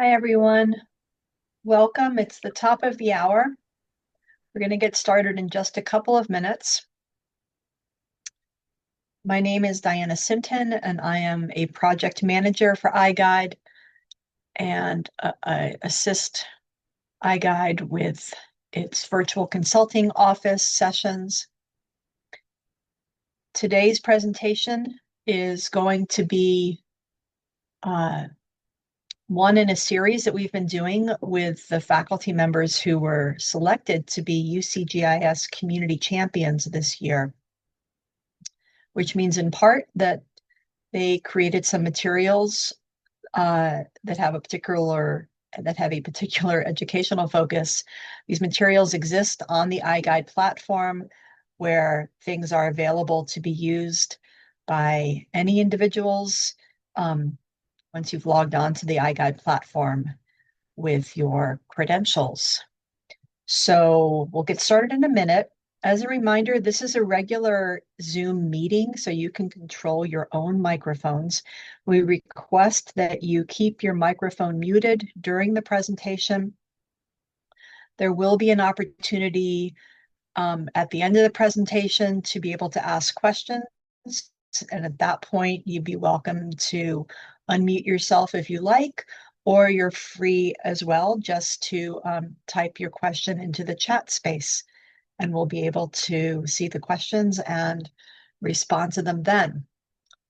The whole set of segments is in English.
Hi, everyone. Welcome. It's the top of the hour. We're going to get started in just a couple of minutes. My name is Diana Sinton, and I am a project manager for iGuide, and I assist iGuide with its virtual consulting office sessions. Today's presentation is going to be one in a series that we've been doing with the faculty members who were selected to be UCGIS community champions this year, which means in part that they created some materials that have a particular educational focus. These materials exist on the iGuide platform, where things are available to be used by any individuals once you've logged on to the iGuide platform with your credentials. So we'll get started in a minute. As a reminder, this is a regular Zoom meeting, so you can control your own microphones. We request that you keep your microphone muted during the presentation. There will be an opportunity at the end of the presentation to be able to ask questions. And at that point, you'd be welcome to unmute yourself if you like, or you're free as well just to type your question into the chat space, and we'll be able to see the questions and respond to them then.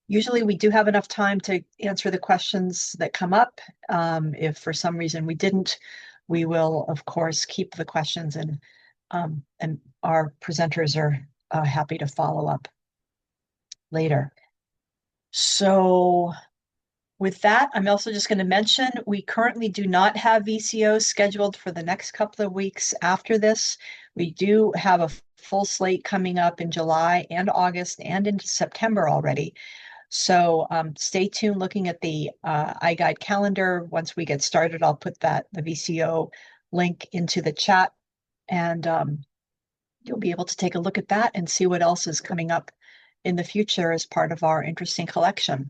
Usually we do have enough time to answer the questions that come up. If for some reason we didn't, we will, of course, keep the questions, and our presenters are happy to follow up later. So with that, I'm also just going to mention we currently do not have VCOs scheduled for the next couple of weeks after this. We do have a full slate coming up in July and August and into September already. So stay tuned looking at the iGuide calendar. Once we get started, I'll put the VCO link into the chat, and you'll be able to take a look at that and see what else is coming up in the future as part of our interesting collection.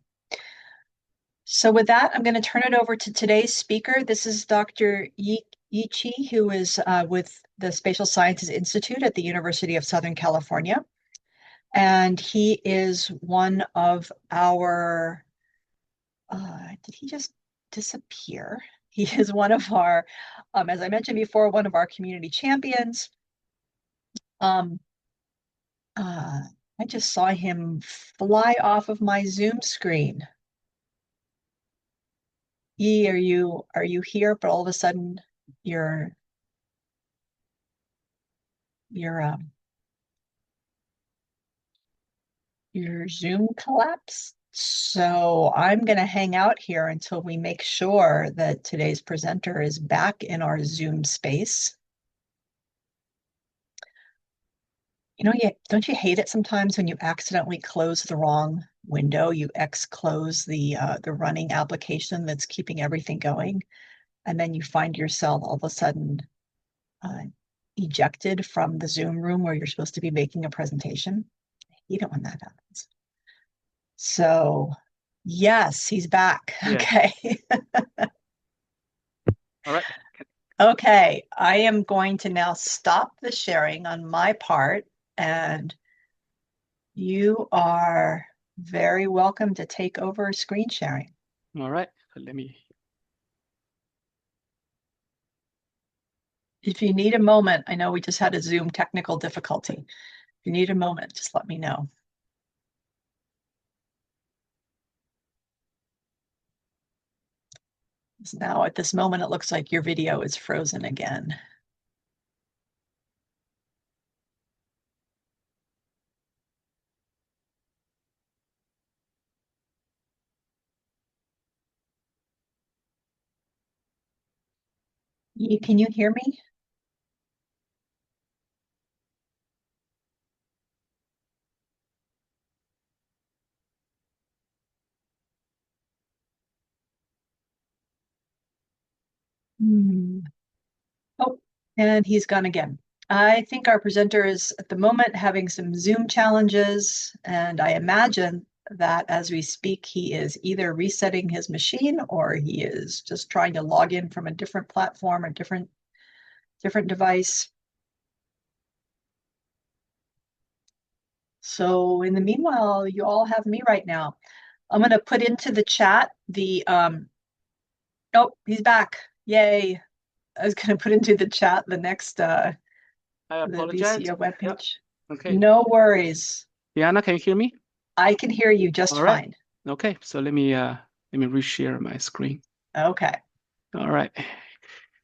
So with that, I'm going to turn it over to today's speaker. This is Dr. Yi Chi, who is with the Spatial Sciences Institute at the University of Southern California. And he is one of our, did he just disappear? He is one of our, as I mentioned before, one of our community champions. I just saw him fly off of my Zoom screen. Yi, are you here? But all of a sudden, your Zoom collapsed. So I'm going to hang out here until we make sure that today's presenter is back in our Zoom space. You know, don't you hate it sometimes when you accidentally close the wrong window? You close the running application that's keeping everything going, and then you find yourself all of a sudden ejected from the Zoom room where you're supposed to be making a presentation. I hate it when that happens. So, yes, he's back. Yeah. Okay. All right. Okay, I am going to now stop the sharing on my part, and you are very welcome to take over screen sharing. All right. So let me. If you need a moment, I know we just had a Zoom technical difficulty. If you need a moment, just let me know. Now at this moment, it looks like your video is frozen again. Can you hear me? Oh, and he's gone again. I think our presenter is at the moment having some Zoom challenges, and I imagine that as we speak, he is either resetting his machine or he is just trying to log in from a different platform, a different device. So in the meanwhile, you all have me right now. I'm going to put into the chat the, oh, he's back. Yay. I was going to put into the chat the next, I the apologize. VCO webpage. Okay. No worries. Diana, can you hear me? I can hear you just All right. fine. Okay, so let me reshare my screen. Okay. All right.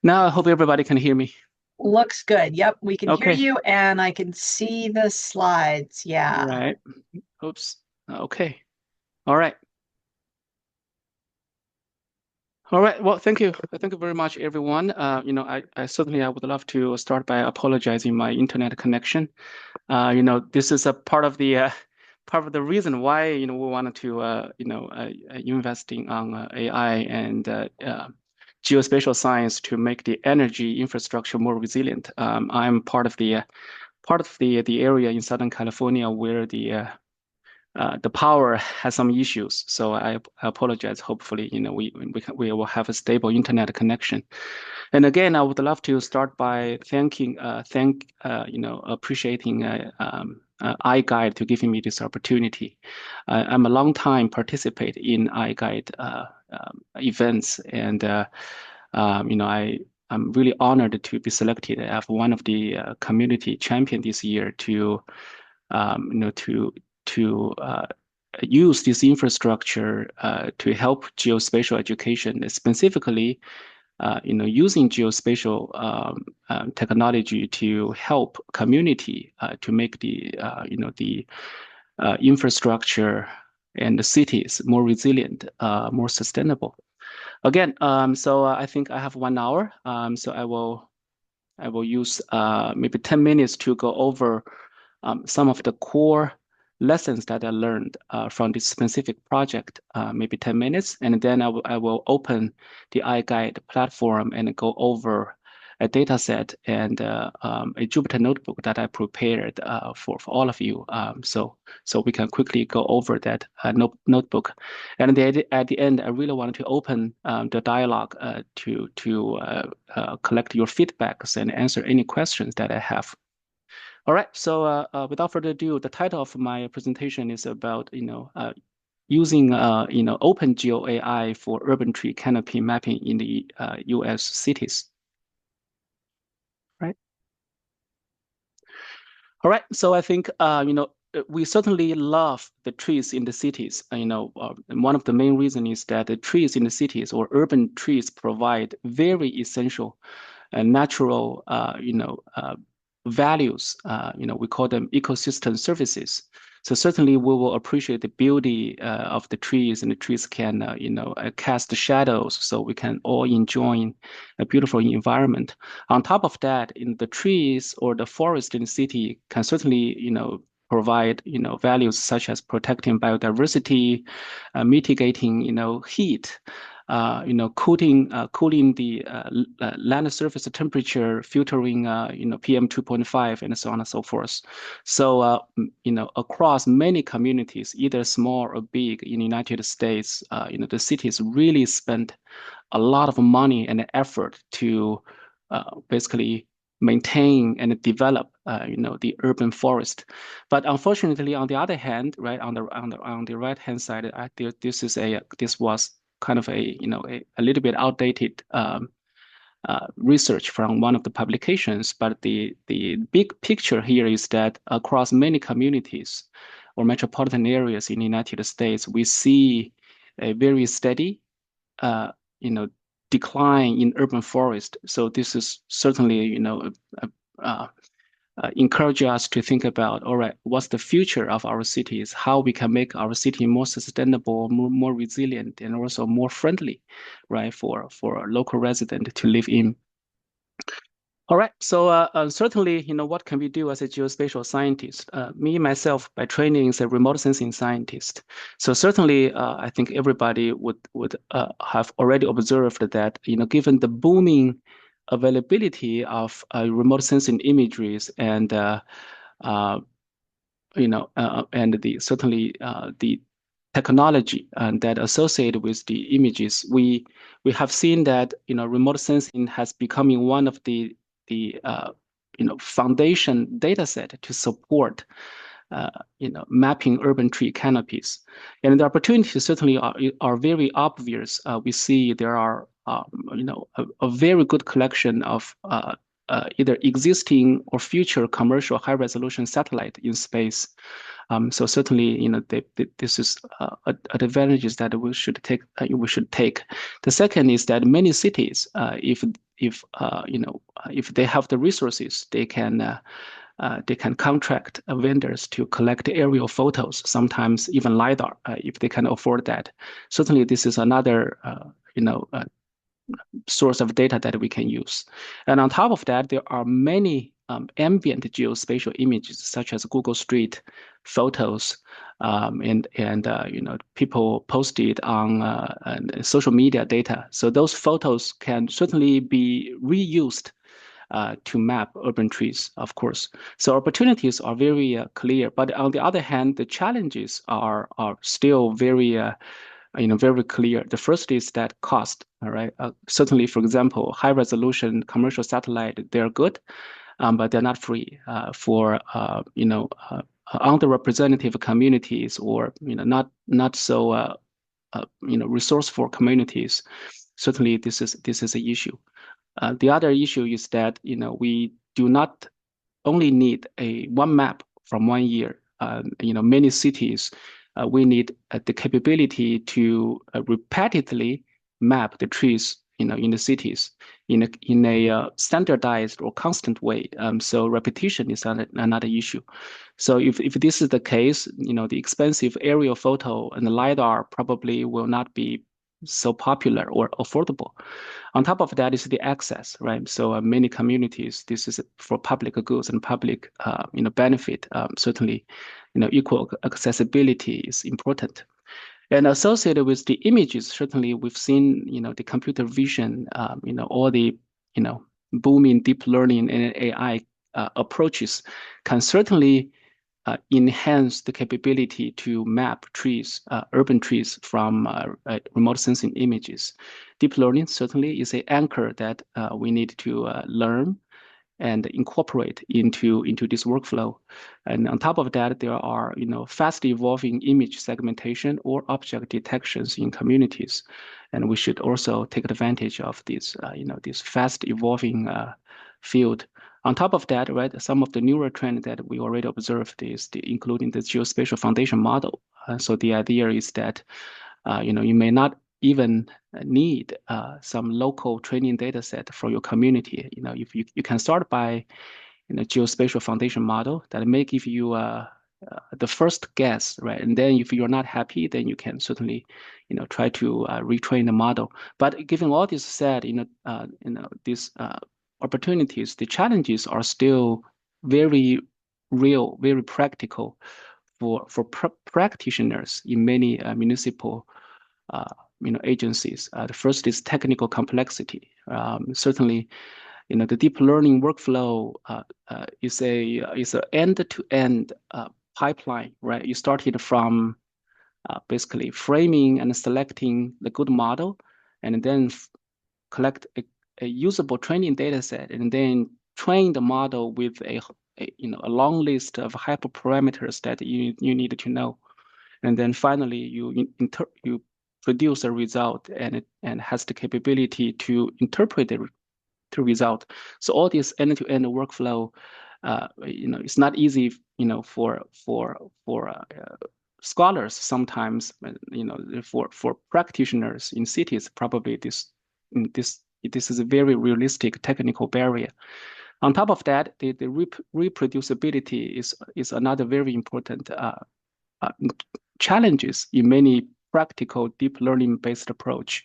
Now I hope everybody can hear me. Looks good. Yep, we can hear Okay. you and I can see the slides. Yeah. Right. Oops. Okay. All right. All right. Well, thank you. Thank you very much, everyone. I certainly I would love to start by apologizing my internet connection. This is a part of the reason why we wanted to investing on AI and geospatial science to make the energy infrastructure more resilient. I'm part of the area in Southern California where the power has some issues. So I apologize. Hopefully, we will have a stable internet connection. And again, I would love to start by appreciating iGuide to giving me this opportunity. I'm a long time participate in iGuide events, and I'm really honored to be selected as one of the community champion this year to use this infrastructure to help geospatial education, specifically using geospatial technology to help community to make the infrastructure and the cities more resilient, more sustainable. Again, so I think I have 1 hour, so I will use maybe 10 minutes to go over some of the core lessons that I learned from this specific project, maybe 10 minutes. And then I will open the iGuide platform and go over a data set and a Jupyter notebook that I prepared for all of you. So we can quickly go over that notebook. And at the end, I really wanted to open the dialogue to collect your feedbacks and answer any questions that I have. All right. So without further ado, the title of my presentation is about using open GeoAI for urban tree canopy mapping in the U.S. cities. Right. All right. So I think we certainly love the trees in the cities. One of the main reasons is that the trees in the cities or urban trees provide very essential and natural values. We call them ecosystem services. So certainly we will appreciate the beauty of the trees, and the trees can cast the shadows, so we can all enjoy a beautiful environment. On top of that, in the trees or the forest in the city can certainly provide values such as protecting biodiversity, mitigating heat, cooling the land surface temperature, filtering PM 2.5, and so on and so forth. So across many communities, either small or big in the United States, the cities really spend a lot of money and effort to basically maintain and develop the urban forest. But unfortunately, on the other hand, right on the right hand side, this was kind of a little bit outdated research from one of the publications. But the big picture here is that across many communities or metropolitan areas in the United States, we see a very steady decline in urban forest. So this is certainly encourage us to think about, all right, what's the future of our cities, how we can make our city more sustainable, more resilient, and also more friendly, right, for a local resident to live in. All right, so certainly, what can we do as a geospatial scientist? Me, myself, by training, is a remote sensing scientist. So certainly, I think everybody would have already observed that, given the booming availability of remote sensing imageries and certainly the technology that associated with the images, we have seen that remote sensing has becoming one of the foundation data set to support mapping urban tree canopies, and the opportunities certainly are very obvious. We see there are a very good collection of either existing or future commercial high resolution satellite in space. So certainly, this is advantages that we should take. The second is that many cities, if they have the resources, they can contract vendors to collect aerial photos, sometimes even LiDAR, if they can afford that. Certainly, this is another source of data that we can use. And on top of that, there are many ambient geospatial images, such as Google Street photos, and people posted on social media data. So those photos can certainly be reused to map urban trees, of course. So opportunities are very clear, but on the other hand, the challenges are still very very clear. The first is that cost. All right, certainly, for example, high resolution commercial satellite, they're good, but they're not free for underrepresented communities or not so resourceful communities. Certainly, this is an issue. The other issue is that we do not only need one map from 1 year. Many cities we need the capability to repeatedly map the trees in the cities in a standardized or constant way. So repetition is another issue. So if this is the case, the expensive aerial photo and the LiDAR probably will not be so popular or affordable. On top of that is the access, right? So many communities, this is for public goods and public benefit. Certainly, equal accessibility is important. And associated with the images, certainly we've seen the computer vision, all the booming deep learning and AI approaches can certainly enhance the capability to map trees, urban trees from remote sensing images. Deep learning certainly is an anchor that we need to learn and incorporate into this workflow. And on top of that, there are fast evolving image segmentation or object detections in communities, and we should also take advantage of this this fast evolving field. On top of that, right, some of the newer trend that we already observed is including the geospatial foundation model. So the idea is that you may not even need some local training data set for your community. If you can start by geospatial foundation model that may give you the first guess, right? And then if you're not happy, then you can certainly try to retrain the model. But given all this said, these opportunities, the challenges are still very real, very practical for practitioners in many municipal agencies. The first is technical complexity. Certainly, the deep learning workflow is a end-to-end pipeline, right? You started from basically framing and selecting the good model, and then collect a usable training data set, and then train the model with a long list of hyperparameters that you need to know. And then finally, you produce a result, and it has the capability to interpret the result. So all this end-to-end workflow, it's not easy, for scholars sometimes, for practitioners in cities, probably this is a very realistic technical barrier. On top of that, the reproducibility is another very important challenges in many practical deep learning based approach.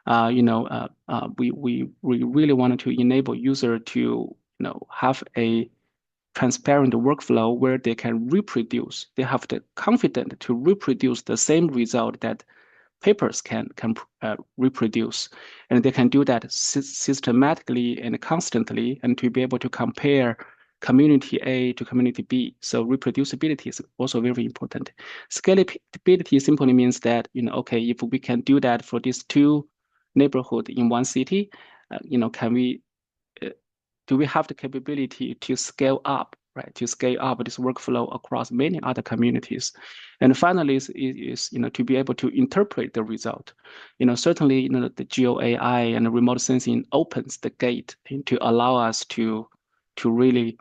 We really wanted to enable user to have a transparent workflow where they can reproduce. They have the confidence to reproduce the same result that papers can reproduce, and they can do that systematically and constantly, and to be able to compare community A to community B. So reproducibility is also very important. Scalability simply means that, okay, if we can do that for these two neighborhoods in one city, can we do we have the capability to scale up, right? To scale up this workflow across many other communities. And finally is to be able to interpret the result. Certainly, the GeoAI and the remote sensing opens the gate to allow us to really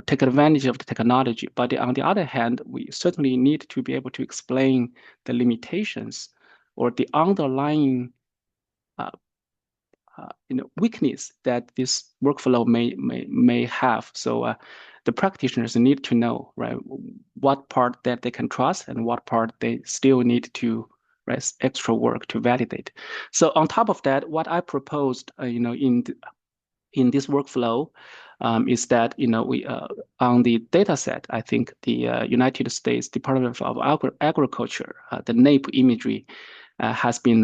take advantage of the technology. But on the other hand, we certainly need to be able to explain the limitations or the underlying weakness that this workflow may have. So the practitioners need to know, right, what part that they can trust and what part they still need to extra work to validate. So on top of that, what I proposed, in this workflow, is that we on the data set, I think the United States Department of Agriculture, the NAIP imagery, has been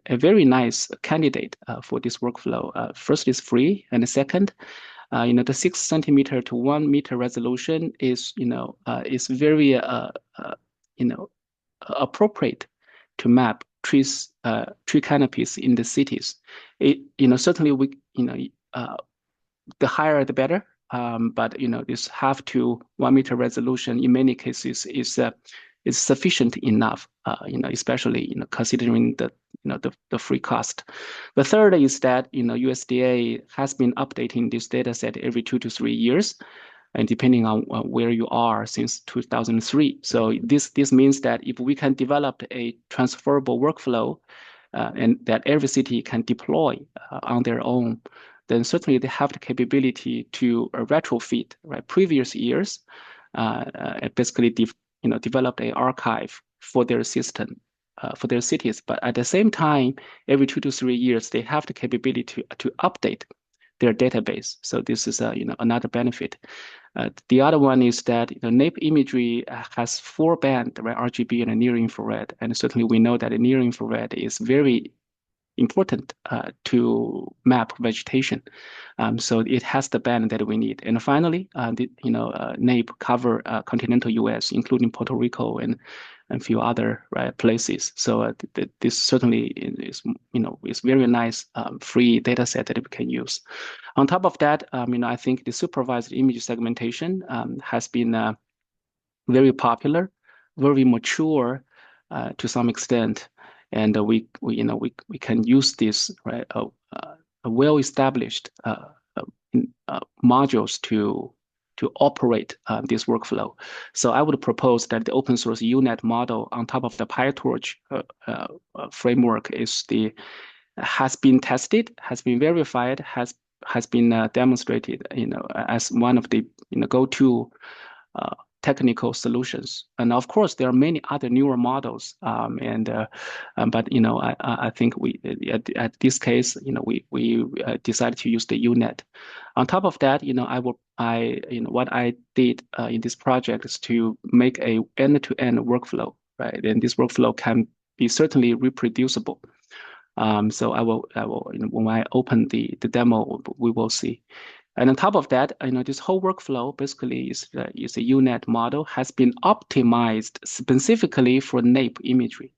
a very nice candidate for this workflow. First is free, and the second, the 6 centimeter to 1 meter resolution is very appropriate to map tree canopies in the cities. Certainly we the higher the better. But this half to 1 meter resolution in many cases is sufficient enough. Especially considering the free cost. The third is that USDA has been updating this data set every 2 to 3 years, and depending on where you are since 2003. So this means that if we can develop a transferable workflow and that every city can deploy on their own, then certainly they have the capability to retrofit previous years, basically develop an archive for their system, for their cities. But at the same time, every 2 to 3 years, they have the capability to update their database. So this is another benefit. The other one is that NAIP imagery has 4 bands, right? RGB and near infrared, and certainly we know that the near infrared is very important to map vegetation. So it has the band that we need. And finally, NAIP cover continental U.S., including Puerto Rico and a few other places. So this certainly is very nice free data set that we can use. On top of that, I think the supervised image segmentation has been very popular, very mature to some extent, and we can use this well-established modules to operate this workflow. So I would propose that the open source UNet model on top of the PyTorch framework has been tested, has been verified, has been demonstrated, as one of the go-to technical solutions. And of course, there are many other newer models. But I think we at this case, we decided to use the UNet. On top of that, what I did in this project is to make a end-to-end workflow, right? And this workflow can be certainly reproducible. So I will when I open the demo, we will see. And on top of that, this whole workflow basically is a UNet model, has been optimized specifically for NAIP imagery.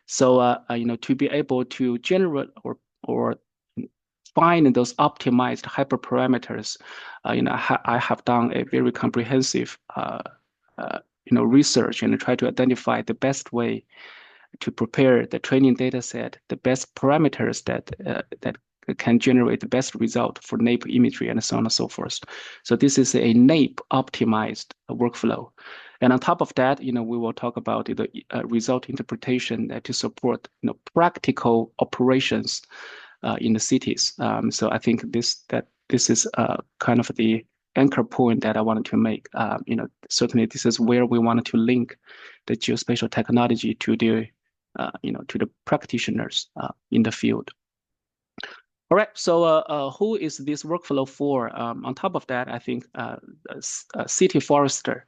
So to be able to generate or find those optimized hyperparameters, I have done a very comprehensive research and try to identify the best way to prepare the training data set, the best parameters that can generate the best result for NAIP imagery and so on and so forth. So this is a NAIP optimized workflow. And on top of that, we will talk about the result interpretation to support practical operations in the cities. So I think this is kind of the anchor point that I wanted to make. Certainly this is where we wanted to link the geospatial technology to the to the practitioners in the field. All right, so who is this workflow for? On top of that, I think city forester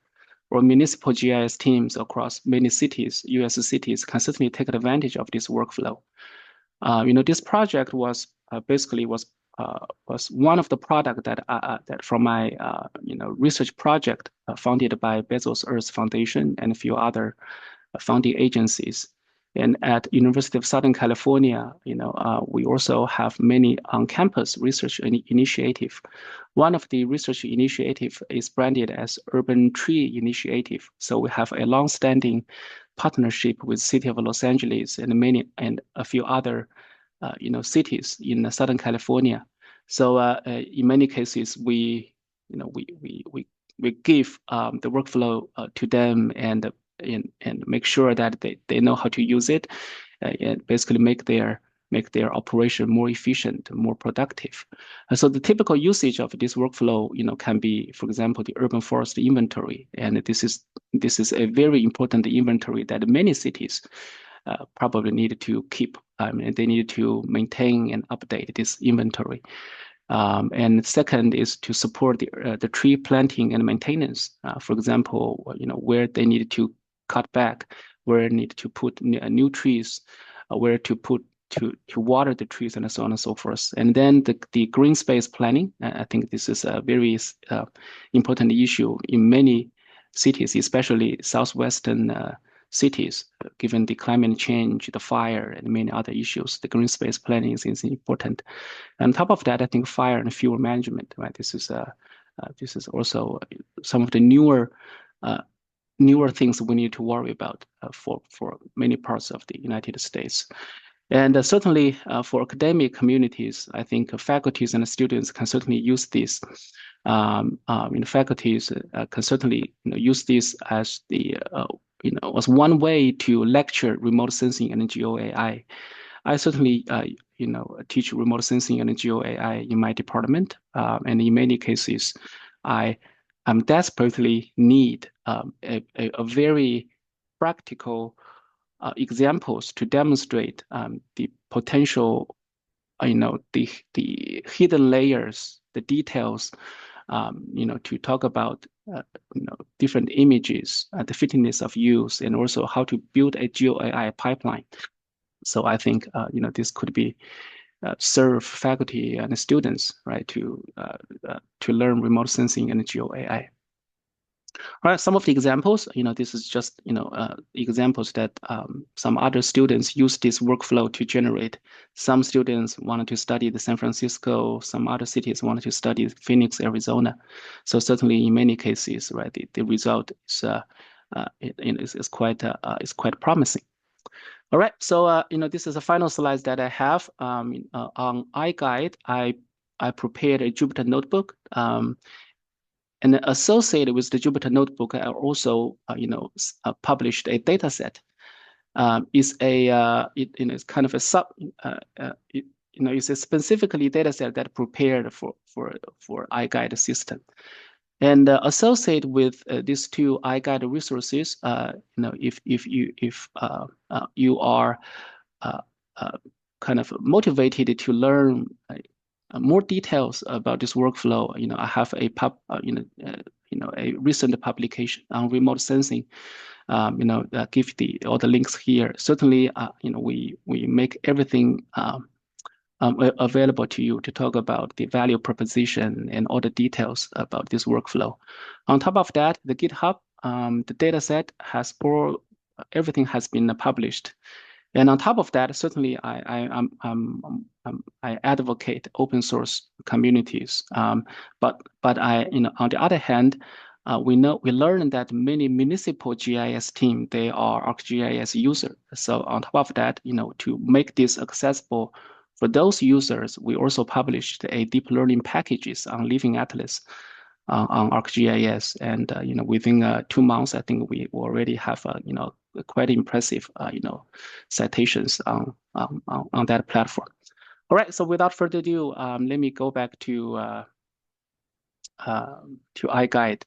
or municipal GIS teams across many cities, US cities, can certainly take advantage of this workflow. This project was basically was one of the product that that from my research project funded by Bezos Earth Foundation and a few other funding agencies. And at University of Southern California, we also have many on-campus research initiative. One of the research initiative is branded as Urban Tree Initiative. So we have a long-standing partnership with City of Los Angeles and a few other cities in Southern California. So in many cases, we give the workflow to them and make sure that they know how to use it, and basically make their operation more efficient, more productive. And so the typical usage of this workflow, can be, for example, the urban forest inventory, and this is a very important inventory that many cities probably need to keep. And they need to maintain and update this inventory. And second is to support the tree planting and maintenance. For example, where they need to cut back, where they need to put new trees, where to put to water the trees, and so on and so forth. And then the green space planning. I think this is a very important issue in many cities, especially southwestern cities, given the climate change, the fire, and many other issues. The green space planning is important. And on top of that, I think fire and fuel management, right? This is also some of the newer things we need to worry about for many parts of the United States. And certainly for academic communities, I think faculties and students can certainly use this. Faculties can certainly use this as the as one way to lecture remote sensing and GeoAI. I certainly teach remote sensing and GeoAI in my department, and in many cases, I desperately need a very practical examples to demonstrate the potential, the hidden layers, the details, to talk about different images, the fitness of use, and also how to build a GeoAI pipeline. So I think this could be serve faculty and students, right, to learn remote sensing and GeoAI. All right, some of the examples, this is just examples that some other students use this workflow to generate. Some students wanted to study the San Francisco, some other cities wanted to study Phoenix, Arizona. So certainly in many cases, right, the result is quite promising. All right, so this is the final slide that I have. On iGuide, I prepared a Jupyter notebook, and associated with the Jupyter notebook, I also published a data set. It's kind of a sub. It's a specifically data set that prepared for iGuide system. And associated with these two iGuide resources, if you are kind of motivated to learn more details about this workflow, I have a recent publication on remote sensing. Give all the links here. Certainly, we make everything available to you to talk about the value proposition and all the details about this workflow. On top of that, the GitHub, the data set has everything has been published. And on top of that, certainly I advocate open source communities. But I, on the other hand, we learned that many municipal GIS team, they are ArcGIS user. So on top of that, to make this accessible for those users, we also published a deep learning packages on Living Atlas on ArcGIS, and within 2 months, I think we already have quite impressive citations on that platform. All right, so without further ado, let me go back to iGuide.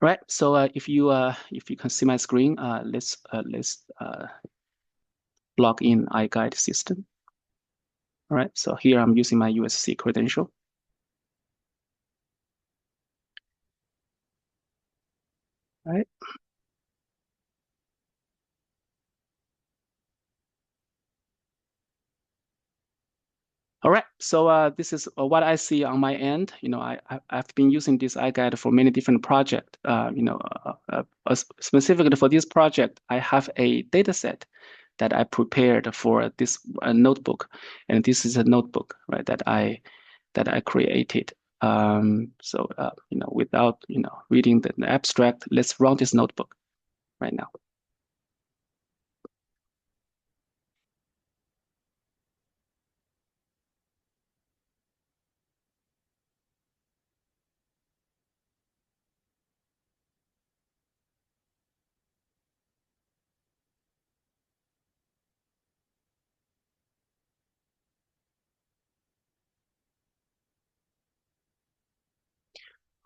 All right, so if you can see my screen, let's log in iGuide system. All right, so here I'm using my USC credential. All right. All right, so this is what I see on my end. I've been using this iGuide for many different projects. Specifically for this project, I have a data set that I prepared for this notebook, and this is a notebook, right, that I created. Without reading the abstract, let's run this notebook right now.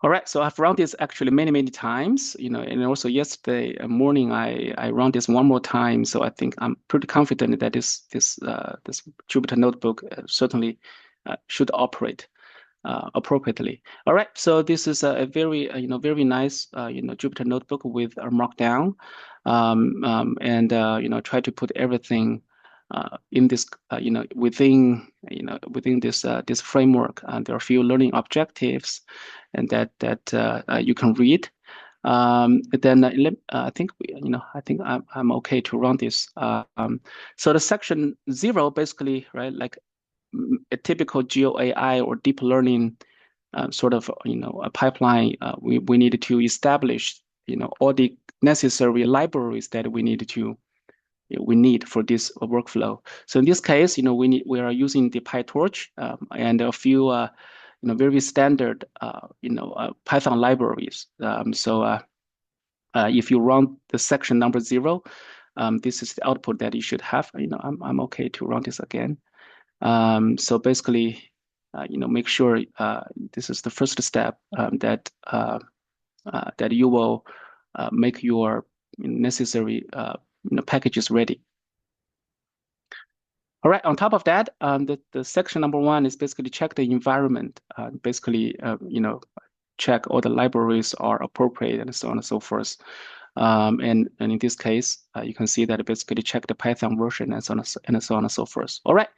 All right, so I've run this actually many, many times, and also yesterday morning I run this one more time. So I think I'm pretty confident that this Jupyter notebook certainly should operate appropriately. All right, so this is a very very nice Jupyter notebook with a markdown, and try to put everything in this within this framework. There are a few learning objectives, and that you can read. Then I think I'm okay to run this. So the section 0 basically, right, like a typical GeoAI or deep learning sort of a pipeline. We need to establish all the necessary libraries that we need for this workflow. So in this case, we are using the PyTorch and a few very standard Python libraries. If you run the section number 0, this is the output that you should have. I'm okay to run this again. So basically, make sure this is the first step that you will make your necessary packages ready. All right. On top of that, the section number 1 is basically check the environment. Check all the libraries are appropriate and so on and so forth. And in this case, you can see that it basically check the Python version and so on and so forth. All right.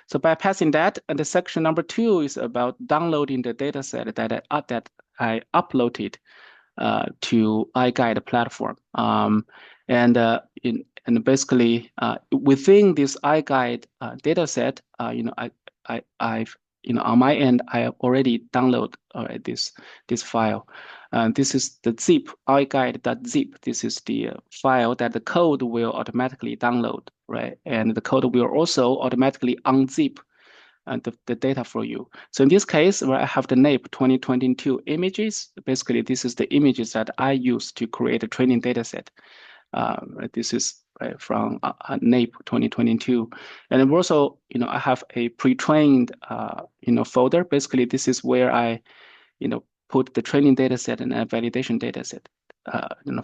So by passing that, and the section number 2 is about downloading the data set that I uploaded to iGuide platform. And basically within this iGuide data set, I've on my end, I have already downloaded this file. This is the zip, iGuide.zip. This is the file that the code will automatically download, right? And the code will also automatically unzip the data for you. So in this case, where I have the NAIP 2022 images, basically this is the images that I use to create a training data set. This is from NAIP 2022. And also, I have a pre-trained, folder. Basically, this is where I, put the training data set and a validation data set,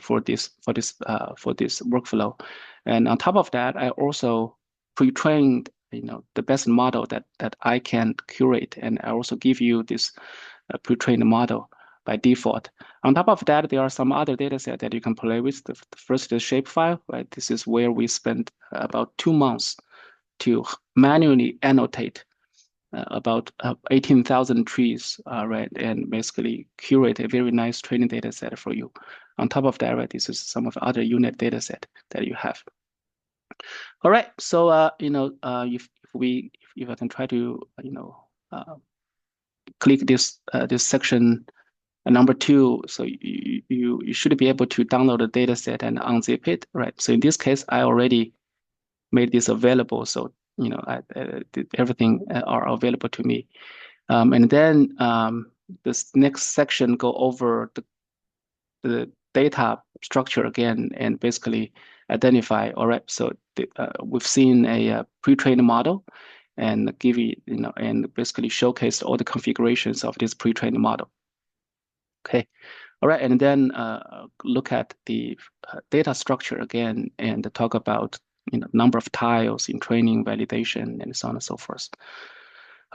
for this workflow. And on top of that, I also pre-trained, the best model that I can curate, and I also give you this pre-trained model by default. On top of that, there are some other data set that you can play with. The first is shapefile, right? This is where we spent about 2 months to manually annotate about 18,000 trees, right? And basically curate a very nice training data set for you. On top of that, right, this is some of the other unit data set that you have. All right, so if I can try to click this section number 2, so you should be able to download the data set and unzip it, right? So in this case, I already made this available, so everything are available to me. And then this next section go over the data structure again and basically identify. All right, so we've seen a pre-trained model and give you and basically showcase all the configurations of this pre-trained model. Okay, all right, and then look at the data structure again and talk about number of tiles in training, validation, and so on and so forth.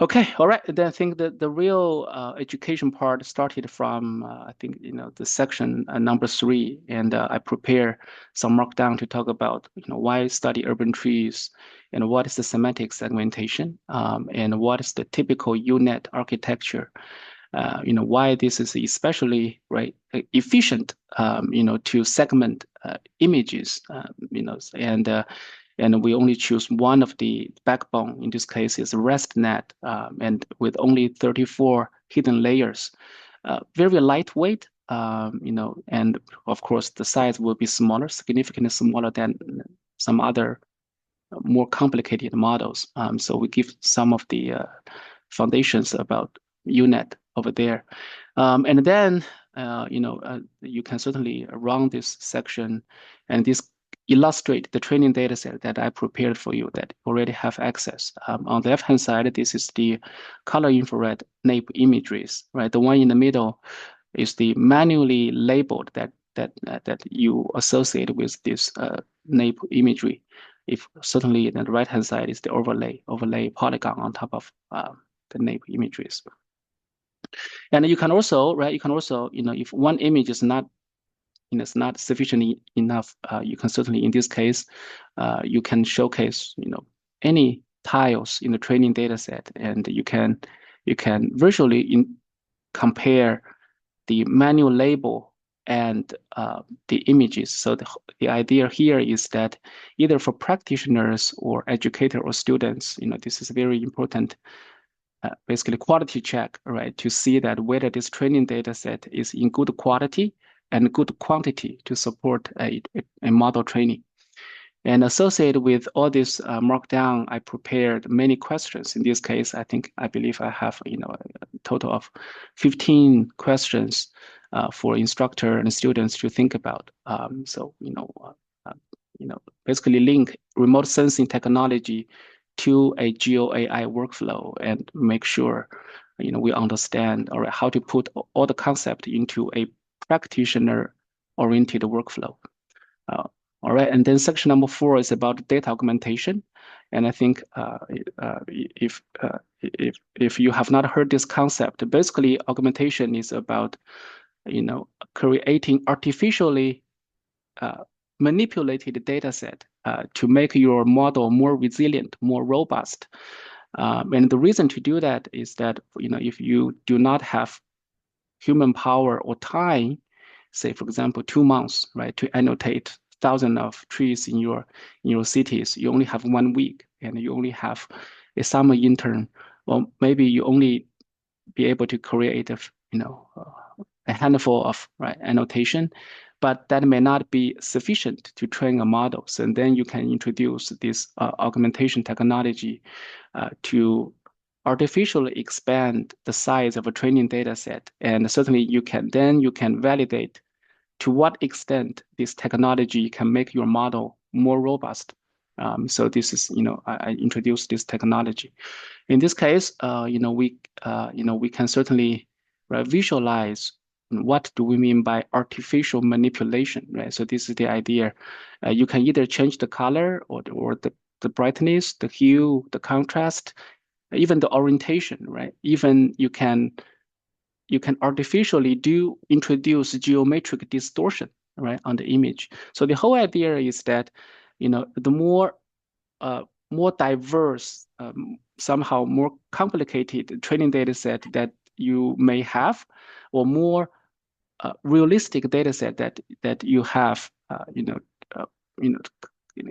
Okay, all right. Then I think that the real education part started from I think the section number 3, and I prepare some markdown to talk about why study urban trees, and what is the semantic segmentation, and what is the typical UNet architecture. Why this is especially efficient, to segment images, and we only choose one of the backbone. In this case, is RestNet, and with only 34 hidden layers, very lightweight. And of course the size will be smaller, significantly smaller than some other more complicated models. So we give some of the foundations about UNet over there. And then, you can certainly run this section, and this illustrate the training data set that I prepared for you that already have access. On the left-hand side, this is the color infrared NAIP imageries, right? The one in the middle is the manually labeled that you associate with this NAIP imagery. If certainly the right-hand side is the overlay polygon on top of the NAIP imageries. And you can also, if one image is not, it's not sufficient enough, you can certainly, in this case, you can showcase, any tiles in the training data set, and you can visually compare the manual label and the images. So the idea here is that either for practitioners or educator or students, this is very important, basically quality check, right? To see that whether this training data set is in good quality and good quantity to support a model training. And associated with all this markdown, I prepared many questions. In this case, I believe I have a total of 15 questions for instructor and students to think about. So basically link remote sensing technology to a GeoAI workflow and make sure we understand how to put all the concept into a practitioner-oriented workflow. All right, and then section number 4 is about data augmentation, and I think if you have not heard this concept, basically augmentation is about creating artificially manipulated data set to make your model more resilient, more robust. And the reason to do that is that if you do not have human power or time, say for example 2 months, right, to annotate thousands of trees in your cities, you only have 1 week, and you only have a summer intern, or maybe you only be able to create a handful of annotation, but that may not be sufficient to train a model. So then you can introduce this augmentation technology to artificially expand the size of a training data set. And certainly you can validate to what extent this technology can make your model more robust. So this is, I introduced this technology. In this case, we can certainly visualize what do we mean by artificial manipulation, right? So this is the idea. You can either change the color or the brightness, the hue, the contrast, even the orientation, right? Even you can artificially introduce geometric distortion, right, on the image. So the whole idea is that, the more diverse, somehow more complicated training data set that you may have, or more realistic data set that you have,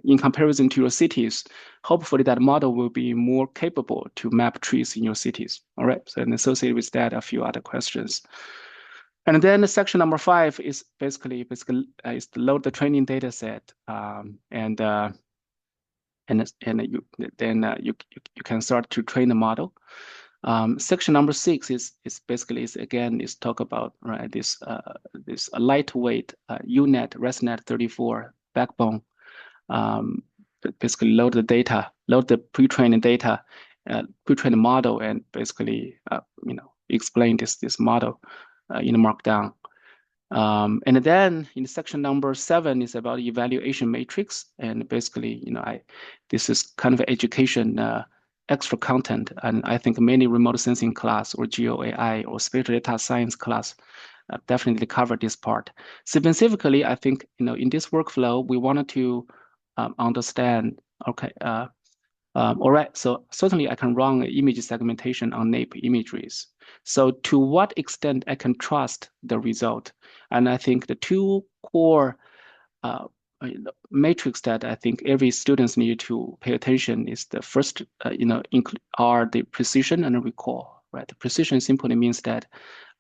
in comparison to your cities, hopefully that model will be more capable to map trees in your cities. All right, so and associated with that, a few other questions. And then the section number 5 is basically is to load the training data set, and you can start to train the model. Section number 6 is basically talk about this lightweight UNet ResNet 34 backbone. Basically load the data, load the pre-trained data, pre-trained model, and basically explain this model in Markdown. And then in section number 7 is about evaluation matrix, and basically this is kind of education extra content, and I think many remote sensing class or GeoAI or spatial data science class definitely cover this part. Specifically, I think in this workflow we wanted to understand. Okay, all right. So certainly I can run image segmentation on NAIP imageries. So to what extent I can trust the result? And I think the two core matrix that I think every students need to pay attention is the first, are the precision and recall, right? The precision simply means that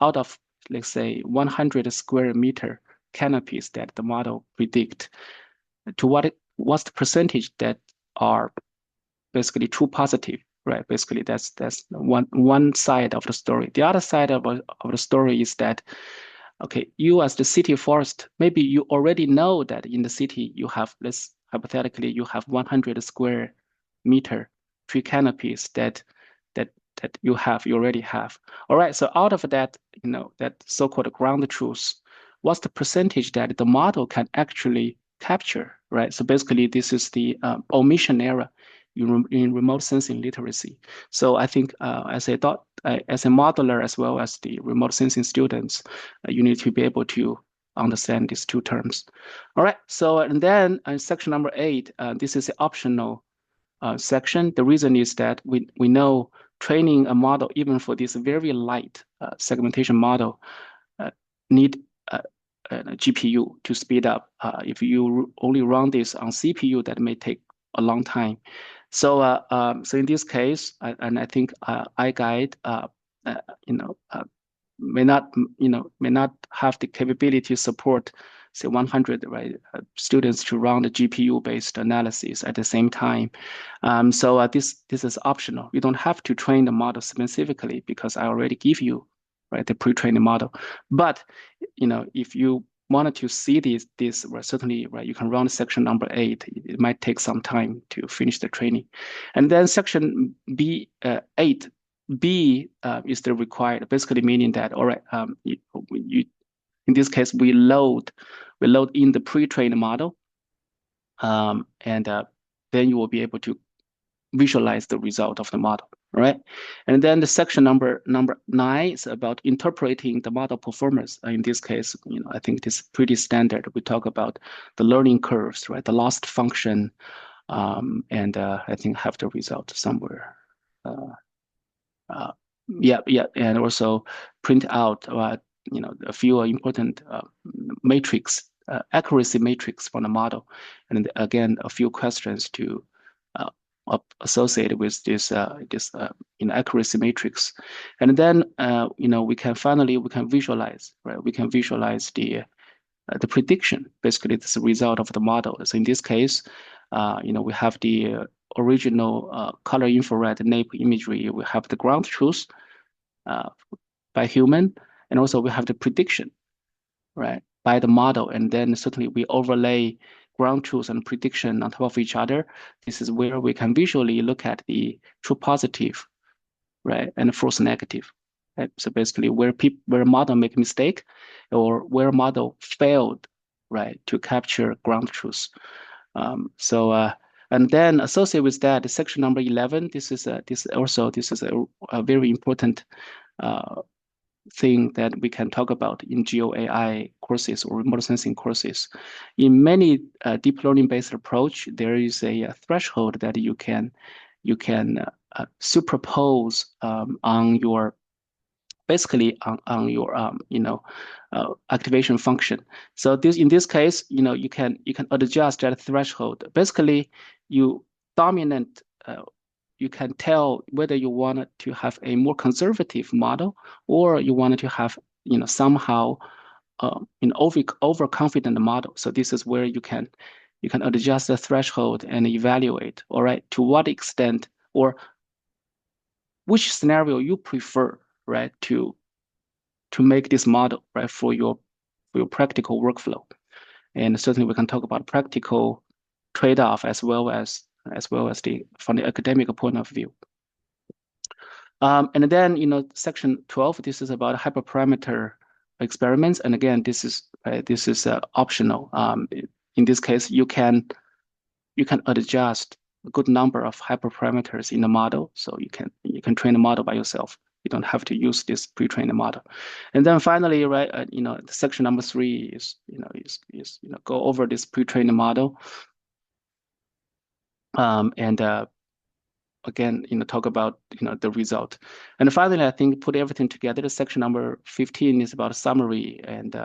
out of, let's say, 100 square meter canopies that the model predict, to what's the percentage that are basically true positive, right? Basically, that's one side of the story. The other side of the story is that, okay, you as the city forest, maybe you already know that in the city you have, let's hypothetically, you have 100 square meter tree canopies that you already have. All right, so out of that, that so-called ground truth, what's the percentage that the model can actually capture, right? So basically, this is the omission error in remote sensing literacy. So I think as a modeler as well as the remote sensing students, you need to be able to understand these two terms. All right, so and then section number 8, this is an optional section. The reason is that we know training a model, even for this very light segmentation model, need a GPU to speed up. If you only run this on CPU, that may take a long time. So, so in this case, and I think iGuide, may not have the capability to support, say, 100 students to run the GPU-based analysis at the same time. So this is optional. You don't have to train the model specifically because I already give you the pre-trained model. But if you wanted to see this certainly you can run section number 8. It might take some time to finish the training, and then section B 8B is the required, basically meaning that all right, you in this case we load in the pre-trained model, and then you will be able to visualize the result of the model. Right, and then the section number 9 is about interpreting the model performance. In this case, I think this is pretty standard. We talk about the learning curves, right? The loss function, and I think have the result somewhere. Yeah, and also print out a few important matrix, accuracy matrix from the model, and again a few questions to associated with this accuracy matrix, and then we can visualize, right? We can visualize the prediction. Basically, it's the result of the model. So in this case, we have the original color infrared NAIP imagery. We have the ground truth by human, and also we have the prediction, right, by the model, and then certainly we overlay ground truth and prediction on top of each other. This is where we can visually look at the true positive, right, and false negative. Right? So basically, where a model make a mistake, or where a model failed, right, to capture ground truth. And then associated with that, section number 11. This is a very important thing that we can talk about in GeoAI courses or remote sensing courses. In many deep learning based approach, there is a threshold that you can superpose on your activation function. So in this case, you can adjust that threshold. Basically, you can tell whether you wanted to have a more conservative model, or you wanted to have somehow an overconfident model. So this is where you can adjust the threshold and evaluate, all right, to what extent or which scenario you prefer, right, to make this model, right, for your practical workflow. And certainly we can talk about practical trade-off as well as from the academic point of view. And then section 12, this is about hyperparameter experiments, and again this is optional. In this case, you can adjust a good number of hyperparameters in the model, so you can train the model by yourself. You don't have to use this pre-trained model. And then finally, right, the section number 3 is go over this pre-trained model, and again, talk about the result. And finally, I think put everything together. The section number 15 is about summary and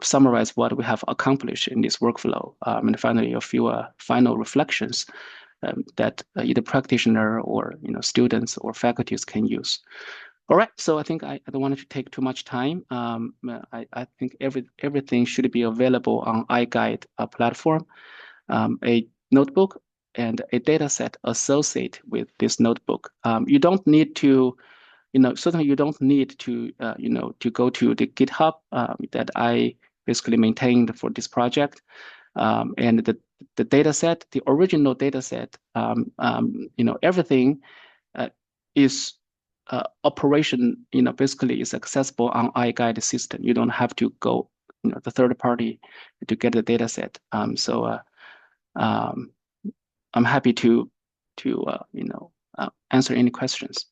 summarize what we have accomplished in this workflow. And finally, a few final reflections that either practitioner or students or faculties can use. All right, so I think I don't want to take too much time. I think everything should be available on iGuide platform. A notebook and a data set associated with this notebook. You don't need to, certainly you don't need to, to go to the GitHub that I basically maintained for this project. And the data set, the original data set, everything is operation, basically is accessible on iGuide system. You don't have to go, the third party to get the data set. I'm happy to answer any questions.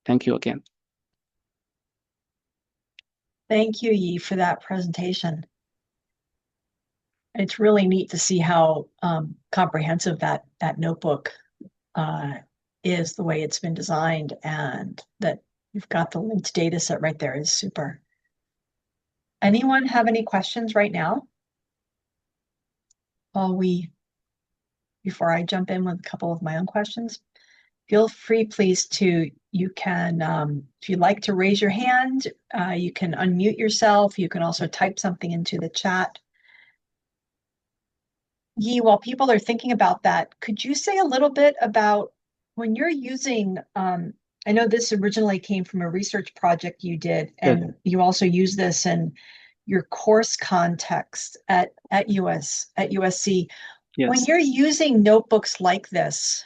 Thank you again. Thank you, Yi, for that presentation. It's really neat to see how comprehensive that notebook is, the way it's been designed, and that you've got the linked data set right there is super. Anyone have any questions right now? Before I jump in with a couple of my own questions, feel free, please, you can, if you'd like to raise your hand, you can unmute yourself. You can also type something into the chat. Yi, while people are thinking about that, could you say a little bit about when you're using, I know this originally came from a research project you did, and you also use this in your course context at USC. Yes. When you're using notebooks like this,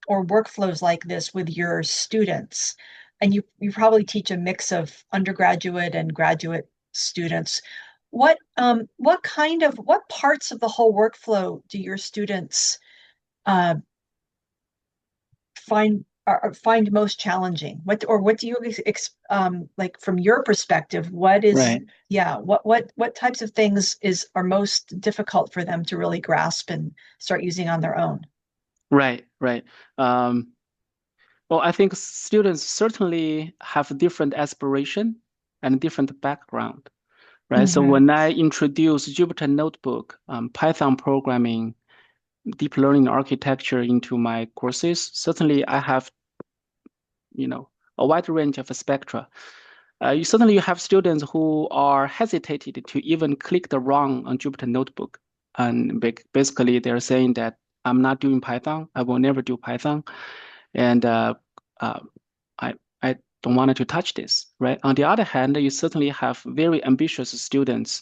or workflows like this with your students, and you probably teach a mix of undergraduate and graduate students, what parts of the whole workflow do your students find most challenging? What do you like from your perspective? What is right. What types of things are most difficult for them to really grasp and start using on their own? Right. Well, I think students certainly have different aspiration and different background, right? Mm-hmm. So when I introduce Jupyter Notebook, Python programming, deep learning architecture into my courses, certainly I have, a wide range of a spectra. You have students who are hesitated to even click the run on Jupyter Notebook. And basically they're saying that I'm not doing Python. I will never do Python. And I don't want to touch this, right? On the other hand, you certainly have very ambitious students.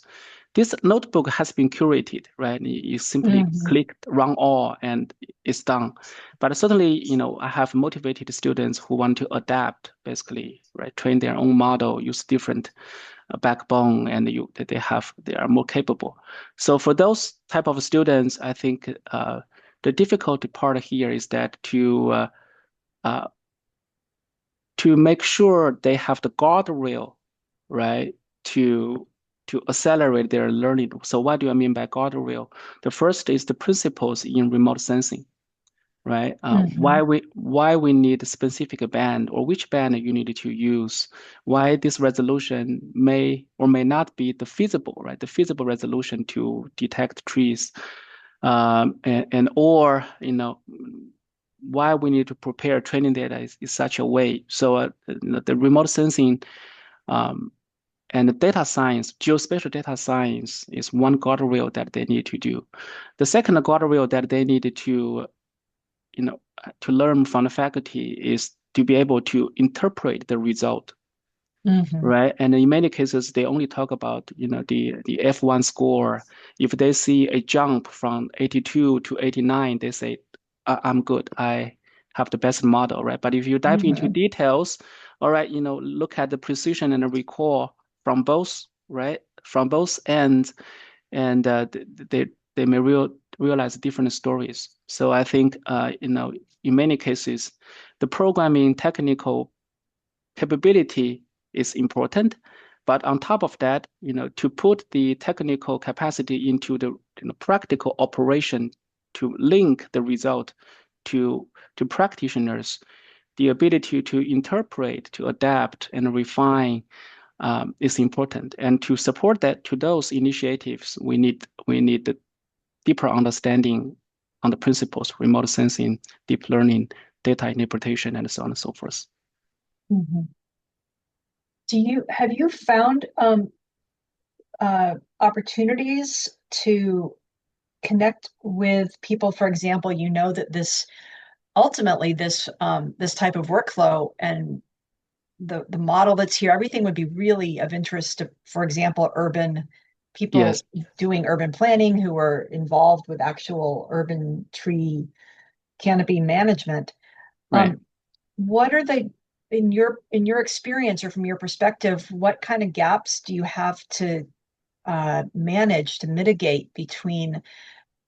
This notebook has been curated, right? You simply click run all and it's done. But certainly, I have motivated students who want to adapt, basically, right? Train their own model, use different backbone, and they are more capable. So for those type of students, I think the difficult part here is that to make sure they have the guardrail, right, to accelerate their learning. So what do I mean by guardrail? The first is the principles in remote sensing, right? Why we need a specific band, or which band you need to use, why this resolution may or may not be the feasible, right? The feasible resolution to detect trees, or why we need to prepare training data is such a way. So the remote sensing and the data science, geospatial data science, is one guardrail that they need to do. The second guardrail that they need to learn from the faculty is to be able to interpret the result, right? And in many cases, they only talk about the F1 score. If they see a jump from 82 to 89, they say, I'm good. I have the best model, right? But if you dive into details, all right, look at the precision and the recall from both, right? From both ends, and they may realize different stories. So I think in many cases, the programming technical capability is important, but on top of that, to put the technical capacity into the practical operation to link the result to practitioners, the ability to interpret, to adapt, and refine is important. And to support that, to those initiatives, we need the deeper understanding on the principles, remote sensing, deep learning, data interpretation, and so on and so forth. Mhm. Have you found opportunities to connect with people? For example, that ultimately this type of workflow and the model that's here, everything would be really of interest to, for example, urban people Yes, doing urban planning who are involved with actual urban tree canopy management. right. What are they, in your experience or from your perspective, what kind of gaps do you have to manage to mitigate between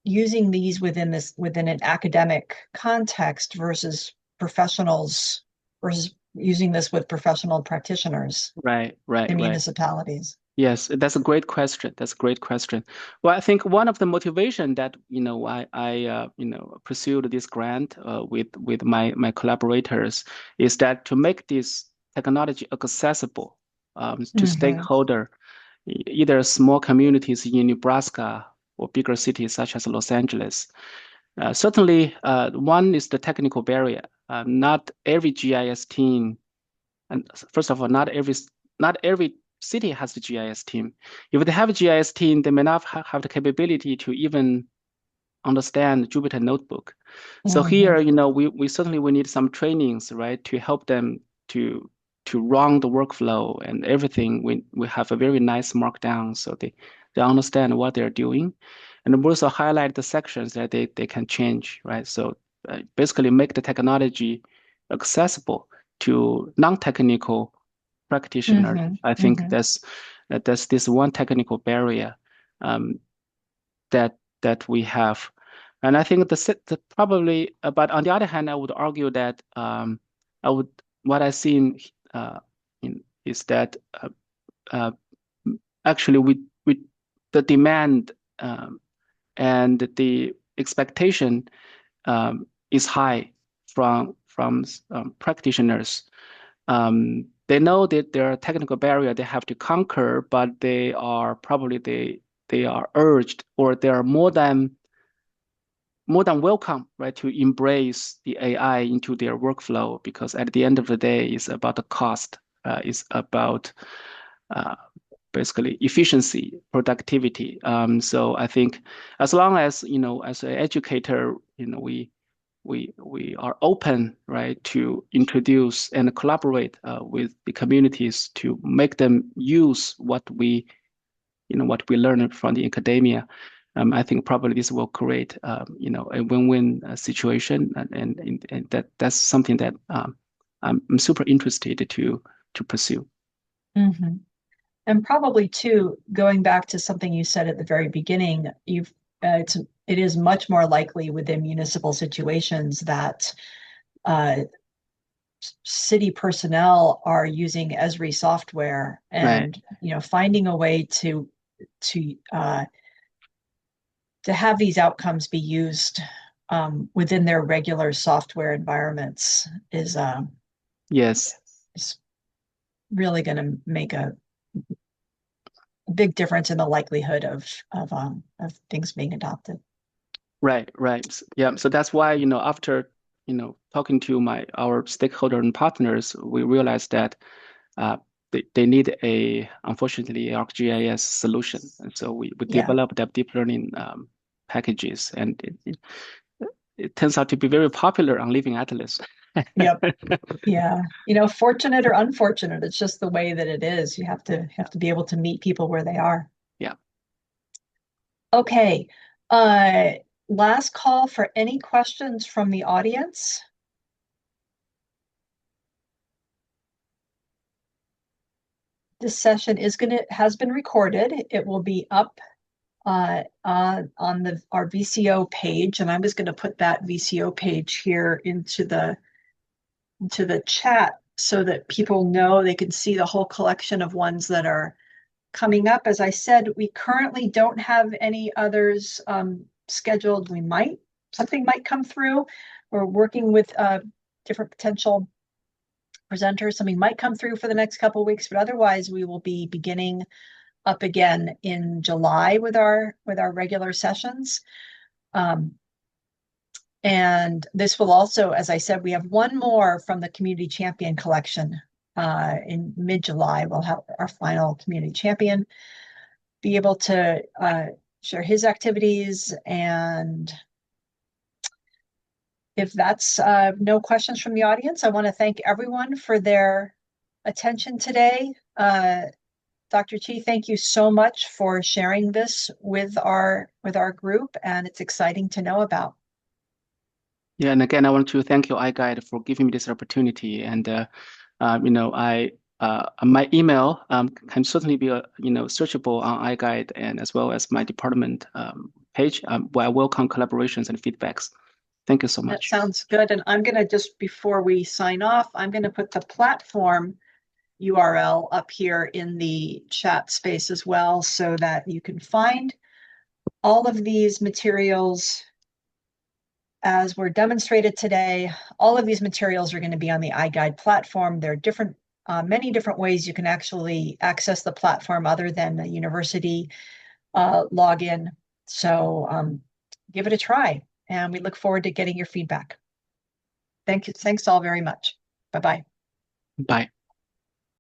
using these within an academic context versus professionals, versus using this with professional practitioners Right, right, in right. municipalities? Yes, that's a great question. That's a great question. Well, I think one of the motivation that I pursued this grant with my collaborators is that to make this technology accessible to Mm-hmm. stakeholder, either small communities in Nebraska or bigger cities such as Los Angeles. Certainly, one is the technical barrier. Not every GIS team, and first of all, not every city has the GIS team. If they have a GIS team, they may not have the capability to even understand Jupyter Notebook. So Mm-hmm. here, we certainly we need some trainings, right, to help them to run the workflow and everything. We have a very nice markdown so they understand what they're doing. And we also highlight the sections that they can change, right? So basically make the technology accessible to non-technical practitioners. Mm-hmm. I think Mm-hmm. that's this one technical barrier um, that we have. And I think the probably, but on the other hand, I would argue that what I see is that uh, actually we the demand and the expectation is high from practitioners. They know that there are technical barrier they have to conquer, but they are urged, or they are more than welcome, right, to embrace the AI into their workflow, because at the end of the day, it's about the cost, it's about uh, basically efficiency, productivity. So I think as long as, as an educator, we are open, right, to introduce and collaborate with the communities to make them use what we learn from the academia. I think probably this will create, a win-win situation, and that's something that I'm super interested to pursue. Mm-hmm. And probably too, going back to something you said at the very beginning, it is much more likely within municipal situations that uh, city personnel are using Esri software, Right. and finding a way to uh, to have these outcomes be used within their regular software environments Yes. is really going to make a big difference in the likelihood of things being adopted. Right. Right. Yeah. So that's why, after, talking to our stakeholder and partners, we realized that uh, they need unfortunately, ArcGIS solution. And so we Yeah. developed that deep learning packages, and it turns out to be very popular on Living Atlas. Yep. Yeah. Fortunate or unfortunate, it's just the way that it is. You have to be able to meet people where they are. Yeah. Okay. Uh, Last call for any questions from the audience. This session has been recorded. It will be up on our VCO page, and I'm just going to put that VCO page here into the chat so that people know they can see the whole collection of ones that are coming up. As I said, we currently don't have any others scheduled. Something might come through. We're working with different potential presenters. Something might come through for the next couple of weeks, but otherwise we will be beginning up again in July with our regular sessions. And this will also, as I said, we have one more from the Community Champion collection. In mid-July, we'll have our final Community Champion be able to share his activities. And if that's no questions from the audience, I want to thank everyone for their attention today. Dr. Chi, thank you so much for sharing this with our group, and it's exciting to know about. Yeah, and again, I want to thank your iGuide for giving me this opportunity. And my email can certainly be searchable on iGuide, and as well as my department page, where I welcome collaborations and feedbacks. Thank you so much. That sounds good. And I'm going to just, before we sign off, I'm going to put the platform URL up here in the chat space as well, so that you can find all of these materials as were demonstrated today. All of these materials are going to be on the iGuide platform. There are many different ways you can actually access the platform other than the university login. So give it a try, and we look forward to getting your feedback. Thank you. Thanks all very much. Bye-bye. Bye.